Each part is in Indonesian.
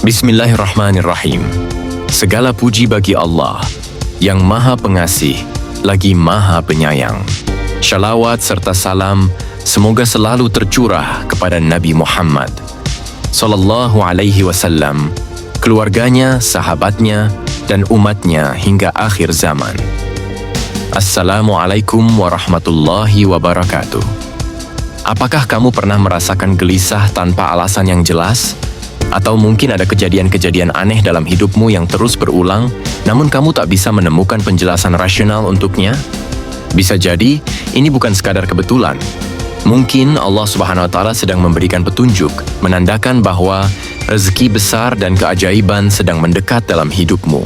Bismillahirrahmanirrahim. Segala puji bagi Allah yang Maha Pengasih lagi Maha Penyayang. Shalawat serta salam semoga selalu tercurah kepada Nabi Muhammad sallallahu alaihi wasallam, keluarganya, sahabatnya, dan umatnya hingga akhir zaman. Assalamualaikum warahmatullahi wabarakatuh. Apakah kamu pernah merasakan gelisah tanpa alasan yang jelas? Atau mungkin ada kejadian-kejadian aneh dalam hidupmu yang terus berulang, namun kamu tak bisa menemukan penjelasan rasional untuknya? Bisa jadi, ini bukan sekadar kebetulan. Mungkin Allah Subhanahu wa Ta'ala sedang memberikan petunjuk, menandakan bahwa rezeki besar dan keajaiban sedang mendekat dalam hidupmu.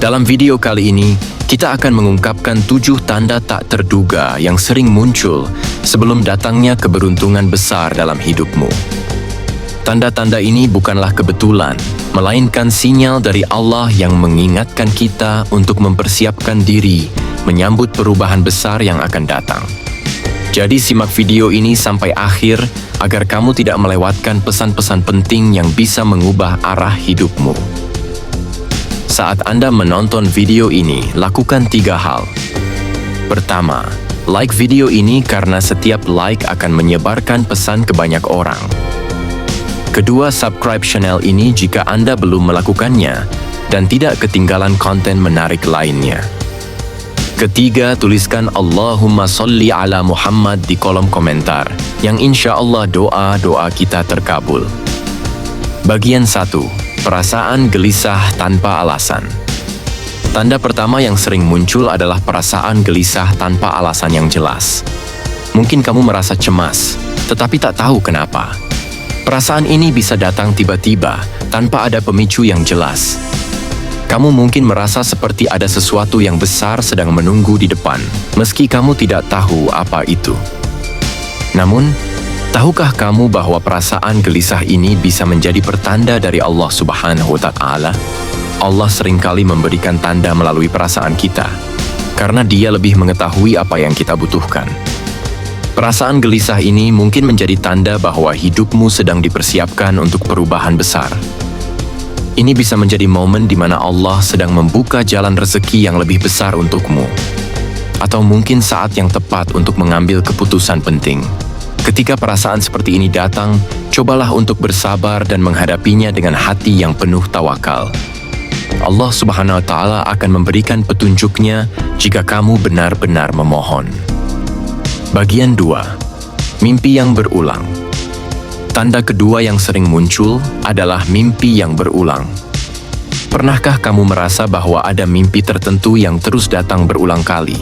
Dalam video kali ini, kita akan mengungkapkan 7 tanda tak terduga yang sering muncul sebelum datangnya keberuntungan besar dalam hidupmu. Tanda-tanda ini bukanlah kebetulan, melainkan sinyal dari Allah yang mengingatkan kita untuk mempersiapkan diri menyambut perubahan besar yang akan datang. Jadi simak video ini sampai akhir agar kamu tidak melewatkan pesan-pesan penting yang bisa mengubah arah hidupmu. Saat Anda menonton video ini, lakukan 3 hal. Pertama, like video ini karena setiap like akan menyebarkan pesan ke banyak orang. Kedua, subscribe channel ini jika Anda belum melakukannya dan tidak ketinggalan konten menarik lainnya. Ketiga, tuliskan Allahumma sholli ala Muhammad di kolom komentar, yang insya Allah doa-doa kita terkabul. Bagian 1. Perasaan gelisah tanpa alasan. Tanda pertama yang sering muncul adalah perasaan gelisah tanpa alasan yang jelas. Mungkin kamu merasa cemas, tetapi tak tahu kenapa. Perasaan ini bisa datang tiba-tiba, tanpa ada pemicu yang jelas. Kamu mungkin merasa seperti ada sesuatu yang besar sedang menunggu di depan, meski kamu tidak tahu apa itu. Namun, tahukah kamu bahwa perasaan gelisah ini bisa menjadi pertanda dari Allah Subhanahu wa Ta'ala? Allah seringkali memberikan tanda melalui perasaan kita, karena Dia lebih mengetahui apa yang kita butuhkan. Perasaan gelisah ini mungkin menjadi tanda bahwa hidupmu sedang dipersiapkan untuk perubahan besar. Ini bisa menjadi momen di mana Allah sedang membuka jalan rezeki yang lebih besar untukmu. Atau mungkin saat yang tepat untuk mengambil keputusan penting. Ketika perasaan seperti ini datang, cobalah untuk bersabar dan menghadapinya dengan hati yang penuh tawakal. Allah Subhanahu wa Ta'ala akan memberikan petunjuknya jika kamu benar-benar memohon. Bagian 2. Mimpi yang berulang. Tanda kedua yang sering muncul adalah mimpi yang berulang. Pernahkah kamu merasa bahwa ada mimpi tertentu yang terus datang berulang kali?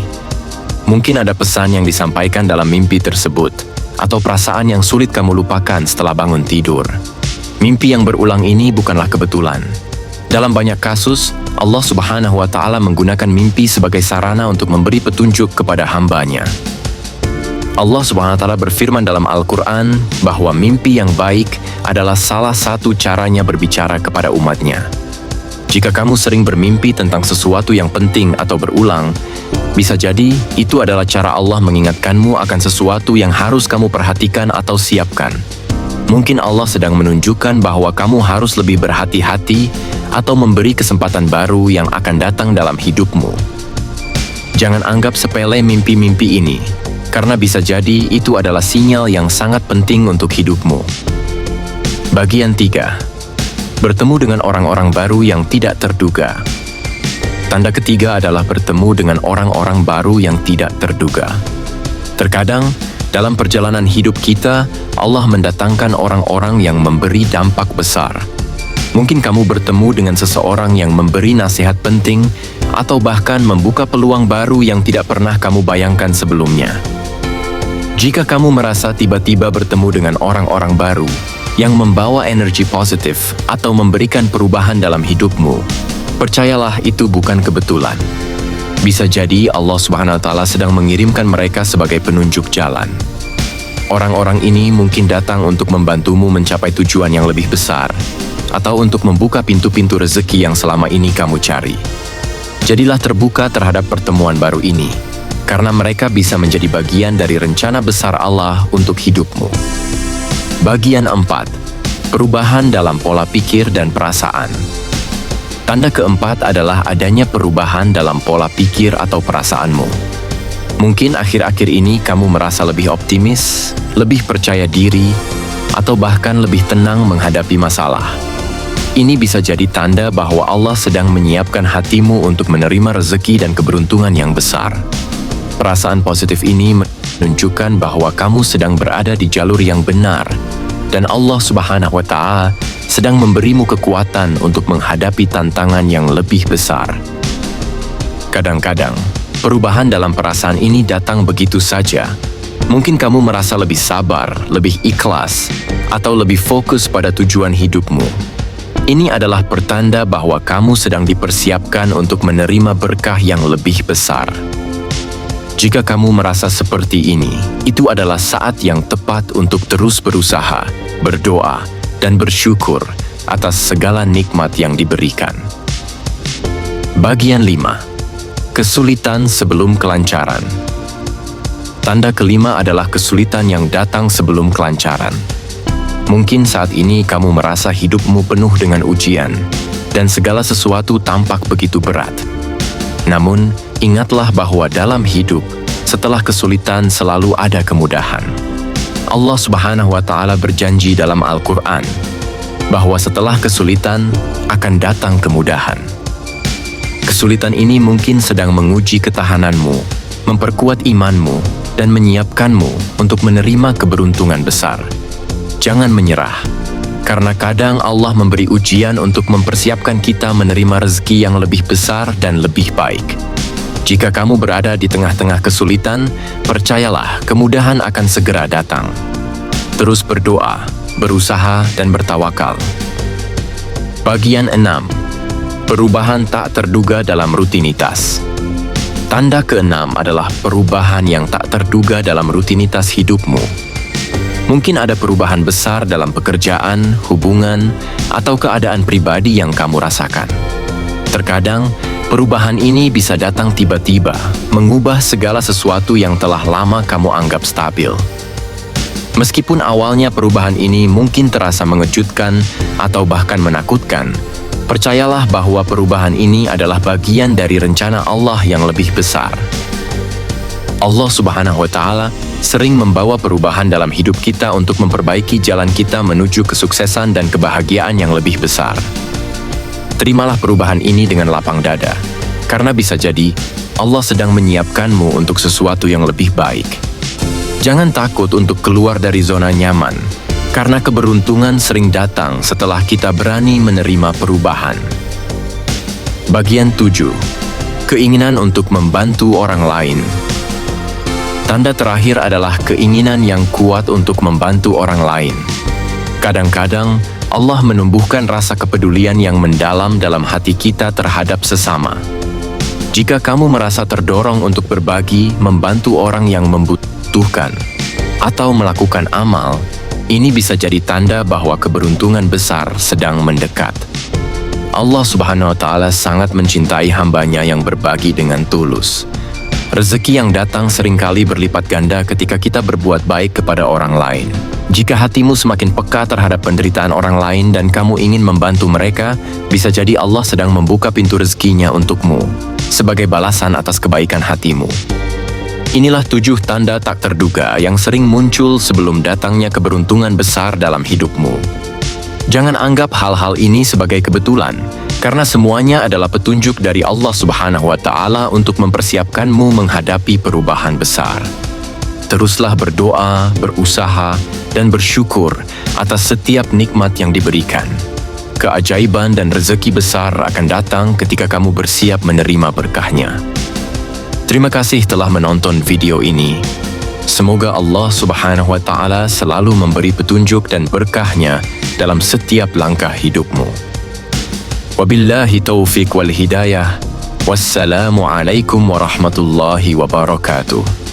Mungkin ada pesan yang disampaikan dalam mimpi tersebut, atau perasaan yang sulit kamu lupakan setelah bangun tidur. Mimpi yang berulang ini bukanlah kebetulan. Dalam banyak kasus, Allah Subhanahu wa Ta'ala menggunakan mimpi sebagai sarana untuk memberi petunjuk kepada hamba-Nya. Allah Subhanahu wa Ta'ala berfirman dalam Al-Quran bahwa mimpi yang baik adalah salah satu caranya berbicara kepada umatnya. Jika kamu sering bermimpi tentang sesuatu yang penting atau berulang, bisa jadi itu adalah cara Allah mengingatkanmu akan sesuatu yang harus kamu perhatikan atau siapkan. Mungkin Allah sedang menunjukkan bahwa kamu harus lebih berhati-hati atau memberi kesempatan baru yang akan datang dalam hidupmu. Jangan anggap sepele mimpi-mimpi ini, karena bisa jadi itu adalah sinyal yang sangat penting untuk hidupmu. Bagian 3. Bertemu dengan orang-orang baru yang tidak terduga. Tanda ketiga adalah bertemu dengan orang-orang baru yang tidak terduga. Terkadang, dalam perjalanan hidup kita, Allah mendatangkan orang-orang yang memberi dampak besar. Mungkin kamu bertemu dengan seseorang yang memberi nasihat penting, atau bahkan membuka peluang baru yang tidak pernah kamu bayangkan sebelumnya. Jika kamu merasa tiba-tiba bertemu dengan orang-orang baru yang membawa energi positif atau memberikan perubahan dalam hidupmu, percayalah itu bukan kebetulan. Bisa jadi Allah Subhanahu wa Ta'ala sedang mengirimkan mereka sebagai penunjuk jalan. Orang-orang ini mungkin datang untuk membantumu mencapai tujuan yang lebih besar, atau untuk membuka pintu-pintu rezeki yang selama ini kamu cari. Jadilah terbuka terhadap pertemuan baru ini, karena mereka bisa menjadi bagian dari rencana besar Allah untuk hidupmu. Bagian 4. Perubahan dalam pola pikir dan perasaan. Tanda keempat adalah adanya perubahan dalam pola pikir atau perasaanmu. Mungkin akhir-akhir ini kamu merasa lebih optimis, lebih percaya diri, atau bahkan lebih tenang menghadapi masalah. Ini bisa jadi tanda bahwa Allah sedang menyiapkan hatimu untuk menerima rezeki dan keberuntungan yang besar. Perasaan positif ini menunjukkan bahwa kamu sedang berada di jalur yang benar, dan Allah Subhanahu wa Ta'ala sedang memberimu kekuatan untuk menghadapi tantangan yang lebih besar. Kadang-kadang, perubahan dalam perasaan ini datang begitu saja. Mungkin kamu merasa lebih sabar, lebih ikhlas, atau lebih fokus pada tujuan hidupmu. Ini adalah pertanda bahwa kamu sedang dipersiapkan untuk menerima berkah yang lebih besar. Jika kamu merasa seperti ini, itu adalah saat yang tepat untuk terus berusaha, berdoa, dan bersyukur atas segala nikmat yang diberikan. Bagian 5. Kesulitan sebelum kelancaran. Tanda kelima adalah kesulitan yang datang sebelum kelancaran. Mungkin saat ini kamu merasa hidupmu penuh dengan ujian, dan segala sesuatu tampak begitu berat. Namun, ingatlah bahwa dalam hidup, setelah kesulitan selalu ada kemudahan. Allah Subhanahu wa Ta'ala berjanji dalam Al-Quran bahwa setelah kesulitan akan datang kemudahan. Kesulitan ini mungkin sedang menguji ketahananmu, memperkuat imanmu, dan menyiapkanmu untuk menerima keberuntungan besar. Jangan menyerah, karena kadang Allah memberi ujian untuk mempersiapkan kita menerima rezeki yang lebih besar dan lebih baik. Jika kamu berada di tengah-tengah kesulitan, percayalah kemudahan akan segera datang. Terus berdoa, berusaha, dan bertawakal. Bagian 6. Perubahan tak terduga dalam rutinitas. Tanda keenam adalah perubahan yang tak terduga dalam rutinitas hidupmu. Mungkin ada perubahan besar dalam pekerjaan, hubungan, atau keadaan pribadi yang kamu rasakan. Terkadang, perubahan ini bisa datang tiba-tiba, mengubah segala sesuatu yang telah lama kamu anggap stabil. Meskipun awalnya perubahan ini mungkin terasa mengejutkan atau bahkan menakutkan, percayalah bahwa perubahan ini adalah bagian dari rencana Allah yang lebih besar. Allah Subhanahu wa Ta'ala sering membawa perubahan dalam hidup kita untuk memperbaiki jalan kita menuju kesuksesan dan kebahagiaan yang lebih besar. Terimalah perubahan ini dengan lapang dada, karena bisa jadi Allah sedang menyiapkanmu untuk sesuatu yang lebih baik. Jangan takut untuk keluar dari zona nyaman, karena keberuntungan sering datang setelah kita berani menerima perubahan. Bagian 7. Keinginan untuk membantu orang lain. Tanda terakhir adalah keinginan yang kuat untuk membantu orang lain. Kadang-kadang, Allah menumbuhkan rasa kepedulian yang mendalam dalam hati kita terhadap sesama. Jika kamu merasa terdorong untuk berbagi, membantu orang yang membutuhkan, atau melakukan amal, ini bisa jadi tanda bahwa keberuntungan besar sedang mendekat. Allah Subhanahu wa Ta'ala sangat mencintai hambanya yang berbagi dengan tulus. Rezeki yang datang seringkali berlipat ganda ketika kita berbuat baik kepada orang lain. Jika hatimu semakin peka terhadap penderitaan orang lain dan kamu ingin membantu mereka, bisa jadi Allah sedang membuka pintu rezekinya untukmu, sebagai balasan atas kebaikan hatimu. Inilah 7 tanda tak terduga yang sering muncul sebelum datangnya keberuntungan besar dalam hidupmu. Jangan anggap hal-hal ini sebagai kebetulan, karena semuanya adalah petunjuk dari Allah Subhanahu wa Ta'ala untuk mempersiapkanmu menghadapi perubahan besar. Teruslah berdoa, berusaha, dan bersyukur atas setiap nikmat yang diberikan. Keajaiban dan rezeki besar akan datang ketika kamu bersiap menerima berkahnya. Terima kasih telah menonton video ini. Semoga Allah Subhanahu wa Ta'ala selalu memberi petunjuk dan berkahnya dalam setiap langkah hidupmu. Wabillahi taufiq wal hidayah. Wassalamu alaikum warahmatullahi wabarakatuh.